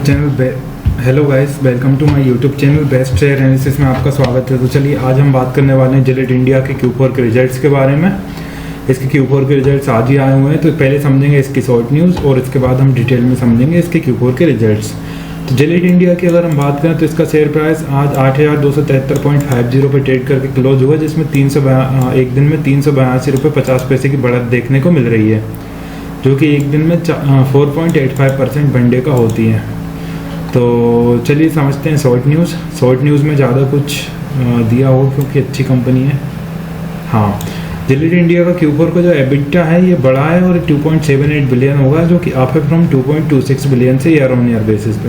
Channel hello guys, welcome to my YouTube channel best share analysis में आपका स्वागत है। तो चलिए आज हम बात करने वाले हैं जिलेट इंडिया के Q4 के रिजल्ट्स के बारे में। इसके Q4 के रिजल्ट्स आज ही आए हुए हैं, तो पहले समझेंगे इसकी शॉर्ट न्यूज़ और इसके बाद हम डिटेल में समझेंगे इसके Q4 के रिजल्ट्स। तो जिलेट इंडिया की अगर हम बात करें तो इसका शेयर प्राइस आज 8,273.50 पे ट्रेड करके क्लोज हुआ, जिसमें एक दिन में 382 रुपये 50 पैसे की बढ़त देखने को मिल रही है, जो कि एक दिन में 4.85% वनडे का होती है। तो चलिए समझते हैं शॉर्ट न्यूज़ में ज़्यादा कुछ दिया हो क्योंकि अच्छी कंपनी है। हाँ, जिलेट इंडिया का Q4 का जो एबिटा है ये बड़ा है और 2.78 बिलियन होगा, जो कि अप है फ्रॉम 2.26 बिलियन से ईयर ऑन ईयर बेसिस पे।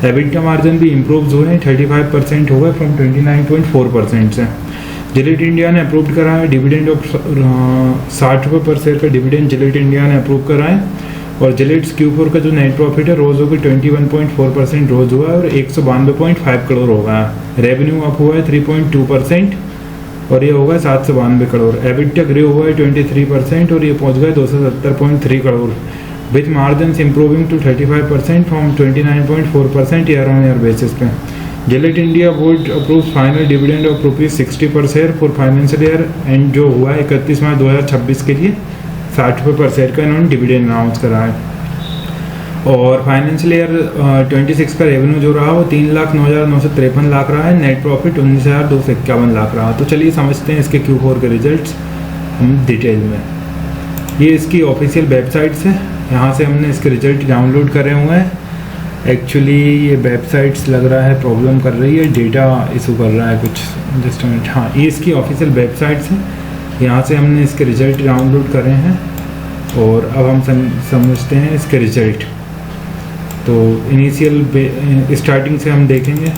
एबिटा मार्जिन भी इम्प्रूव हुए हैं, 35% होगा फ्रॉम 29.4% से। जिलेट इंडिया ने अप्रूव करा है डिविडेंड ऑफ 60 रुपये पर शेयर का डिविडेंड जिलेट इंडिया ने अप्रूव करा है। और जिलेट्स Q4 का जो नेट प्रॉफिट है रोज़ होकर 21.4% रोज़ हुआ है और 192.5 करोड़ होगा। रेवेन्यू अप हुआ है 3.2% और ये होगा 792 करोड़। एबिटा ग्रो हुआ है 23% और ये पहुंच गया 270.3 crore, with margin improving to 35% from 29.4% year on year basis पे। Gillette India board approve final dividend of ₹60 per share for financial year end जो हुआ है 31 मार्च 2026 के लिए 60 रुपये पर शेयर का इन्होंने डिविडेंड अनाउंस करा है। और फाइनेंशियल ईयर 26 का रेवेन्यू जो रहा वो 3,09,953 लाख रहा है, नेट प्रॉफिट 19,251 लाख रहा। तो चलिए समझते हैं इसके Q4 के रिजल्ट्स हम डिटेल में। ये इसकी ऑफिशियल वेबसाइट से, यहाँ से हमने इसके रिजल्ट डाउनलोड करे हुए हैं। एक्चुअली ये वेबसाइट्स लग रहा है प्रॉब्लम कर रही है, डेटा इशू कर रहा है कुछ, जस्ट मिनट। हाँ, ये इसकी ऑफिशियल वेबसाइट है, यहाँ से हमने इसके रिजल्ट डाउनलोड करे हैं और अब हम समझते हैं इसके रिजल्ट। तो इनिशियल स्टार्टिंग से हम देखेंगे।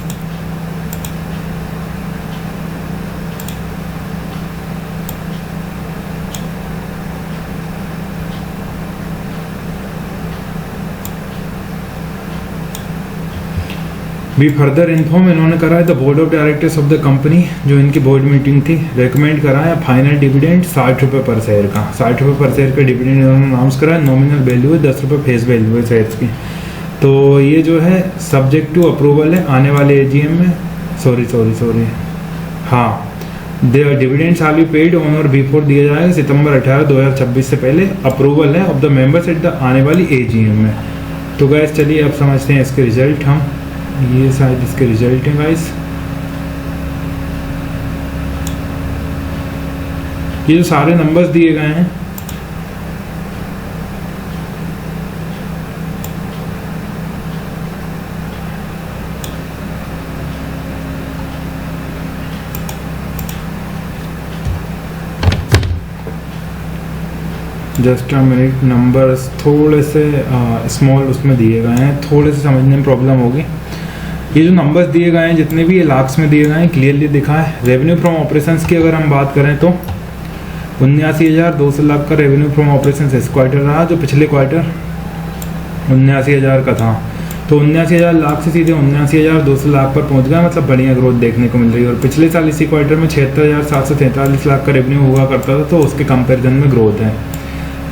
भी फर्दर इन्फॉर्म इन्होंने करा है the board of directors of the company, जो इनकी बोर्ड मीटिंग थी, रेकमेंड करा है फाइनल डिविडेंड 60 रुपये पर शेयर का। 60 रुपये पर शेयर का डिविडेंड इन्होंने अनाउंस करा है। नॉमिनल वैल्यू है 10 रुपये फेस वैल्यू है शेयर्स की। तो ये जो है सब्जेक्ट टू अप्रूवल है आने वाले AGM में। सॉरी हाँ, dividend shall be paid on और बिफोर दिया जाएगा सितंबर 18, 2026 से पहले। अप्रूवल है of the members at the आने वाली AGM में। तो गैस चलिए अब समझते हैं इसके रिजल्ट हम। ये शायद इसके रिजल्ट हैं गाइस। ये जो सारे नंबर्स दिए गए हैं जस्ट अ मिनट, नंबर्स थोड़े से स्मॉल उसमें दिए गए हैं, थोड़े से समझने में प्रॉब्लम होगी। ये जो नंबर्स दिए गए हैं जितने भी ये लाख्स में दिए गए हैं क्लियरली दिखा है। रेवेन्यू फ्रॉम ऑपरेशंस की अगर हम बात करें तो 79,200 लाख का रेवेन्यू फ्रॉम ऑपरेशंस इस क्वार्टर रहा, जो पिछले क्वार्टर 79,000 का था। तो 79,000 लाख से सीधे 79,200 लाख पर पहुंच गया, मतलब बढ़िया ग्रोथ देखने को मिल रही है। और पिछले साल इसी क्वार्टर में 76,743 लाख का रेवेन्यू हुआ करता था, तो उसके कंपेरिजन में ग्रोथ है।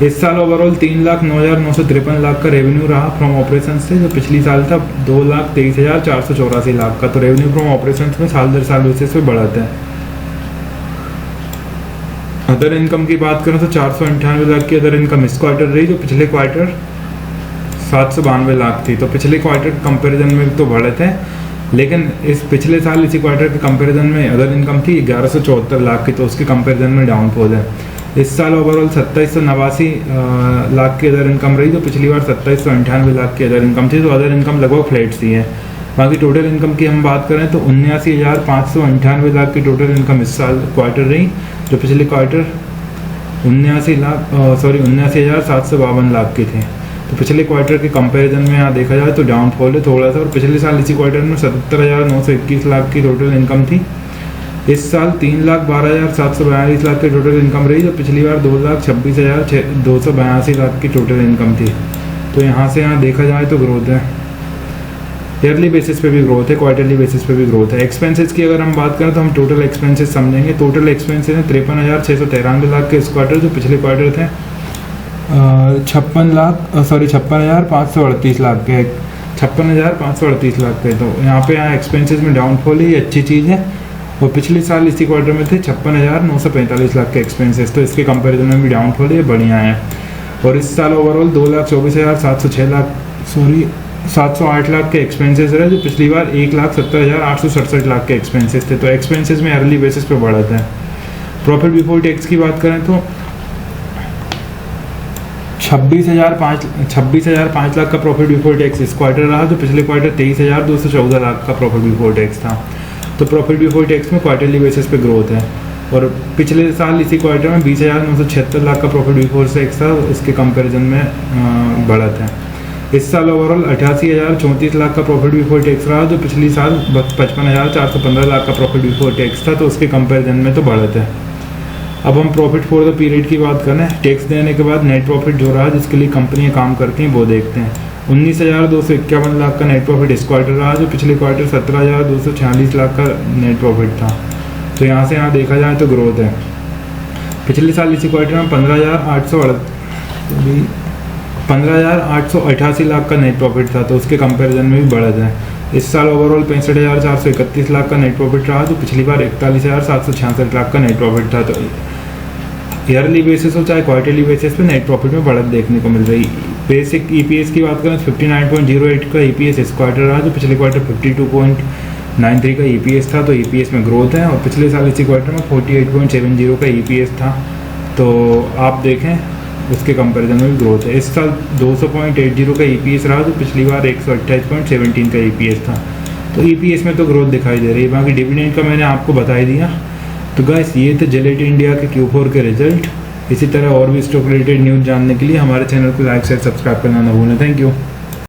इस साल ओवरऑल 3,09,953 लाख का रेवेन्यू रहा फ्रॉम ऑपरेशन से, जो पिछली साल था 2,23,484 लाख का। तो रेवेन्यू फ्रॉम ऑपरेशन में साल दर साल बेसिस पे बढ़ाता है। अदर इनकम की बात करें तो 498 लाख की अदर इनकम इस क्वार्टर रही, जो पिछले क्वार्टर 792 लाख थी। तो पिछले क्वार्टर के कंपेरिजन में तो बढ़त है, लेकिन इस पिछले साल इसी क्वार्टर के कंपेरिजन में अदर इनकम थी 1174 लाख की, तो उसके कंपेरिजन में डाउनफॉल है। इस साल ओवरऑल 2789 लाख की अदर इनकम रही, जो पिछली बार 2798 लाख की अदर इनकम थी। तो अदर इनकम लगभग फ्लैट सी है। बाकी टोटल इनकम की हम बात करें तो 79,598 लाख की टोटल इनकम इस साल क्वार्टर रही, जो पिछले क्वार्टर 79,752 लाख की थी। तो पिछले क्वार्टर के कंपैरिजन में यहाँ देखा जाए तो डाउनफॉल है थोड़ा सा। और पिछले साल इसी क्वार्टर में 77,921 लाख की टोटल इनकम थी। इस साल 3,12,742 लाख की टोटल इनकम रही, जो पिछली बार 2,26,282 लाख की टोटल इनकम थी। तो यहाँ से यहाँ देखा जाए तो ग्रोथ है, ईयरली बेसिस पे भी ग्रोथ है, क्वार्टरली बेसिस पे भी ग्रोथ है। एक्सपेंसेस की अगर हम बात करें तो हम टोटल एक्सपेंसेस समझेंगे। टोटल एक्सपेंसेस हैं 53,693 लाख के इस क्वार्टर, जो पिछले क्वार्टर थे 56,538 लाख के 56,538 लाख पे। तो यहाँ एक्सपेंसेस में डाउनफॉल है, ये अच्छी चीज़ है। और पिछले साल इसी क्वार्टर में थे 56,945 लाख के एक्सपेंसेस, तो इसके कंपैरिजन में भी डाउनफॉल है, बढ़िया है। और इस साल ओवरऑल 708 लाख के एक्सपेंसेस रहे, जो पिछली बार 1,70,867 लाख के एक्सपेंसेस थे। तो एक्सपेंसेस में अर्ली बेसिस पे बढ़त है। प्रॉफिट बिफोर टैक्स की बात करें तो 26,005 लाख का प्रॉफिट बिफोर टैक्स इस क्वार्टर रहा, जो पिछले क्वार्टर 23,214 लाख का प्रॉफिट बिफोर टैक्स था। तो प्रॉफिट बिफोर टैक्स में क्वार्टरली बेसिस पे ग्रोथ है। और पिछले साल इसी क्वार्टर में 20,976 लाख का प्रॉफिट बिफोर टैक्स था, इसके कंपैरिजन में बढ़त है। इस साल ओवरऑल 88,034 लाख का प्रॉफिट बिफोर टैक्स रहा, जो पिछली साल 55,415 लाख का प्रॉफिट बिफोर टैक्स था, तो उसके कंपैरिजन में तो बढ़त है। अब हम प्रॉफिट फॉर द पीरियड की बात करें, टैक्स देने के बाद नेट प्रॉफिट जो रहा, जिसके लिए कंपनियां काम करती हैं, वो देखते हैं। 19,251 लाख का नेट प्रॉफिट इस क्वार्टर रहा, जो पिछले क्वार्टर 17,246 लाख का नेट प्रॉफिट था। तो यहाँ से यहाँ देखा जाए तो ग्रोथ है। पिछले साल इसी क्वार्टर में 15,888 लाख का नेट प्रॉफिट था, तो उसके कंपैरिजन में भी बढ़त है। इस साल ओवरऑल 65,431 लाख का नेट प्रॉफिट रहा, जो पिछली बार 41,766 लाख का नेट प्रॉफिट था। तो ईयरली बेसिस हो चाहे क्वार्टरली बेसिस पे नेट प्रॉफिट में बढ़त देखने को मिल रही। बेसिक ईपीएस की बात करें 59.08 का ईपीएस इस क्वार्टर रहा, जो पिछले क्वार्टर 52.93 का ईपीएस था। तो ईपीएस में ग्रोथ है। और पिछले साल इसी क्वार्टर में 48.70 का ईपीएस था। तो आप देखें उसके कंपैरिजन में भी ग्रोथ है। इस साल 200.80 का ईपीएस रहा, जो पिछली बार 128.17 का ईपीएस था। तो ईपीएस में तो ग्रोथ दिखाई दे रही है। बाकी डिविडेंड का मैंने आपको बता ही दिया। तो गाइस ये थे जिलेट इंडिया के Q4 के रिजल्ट। इसी तरह और भी स्टॉक रिलेटेड न्यूज़ जानने के लिए हमारे चैनल को लाइक शेयर सब्सक्राइब करना ना भूलें। Thank you.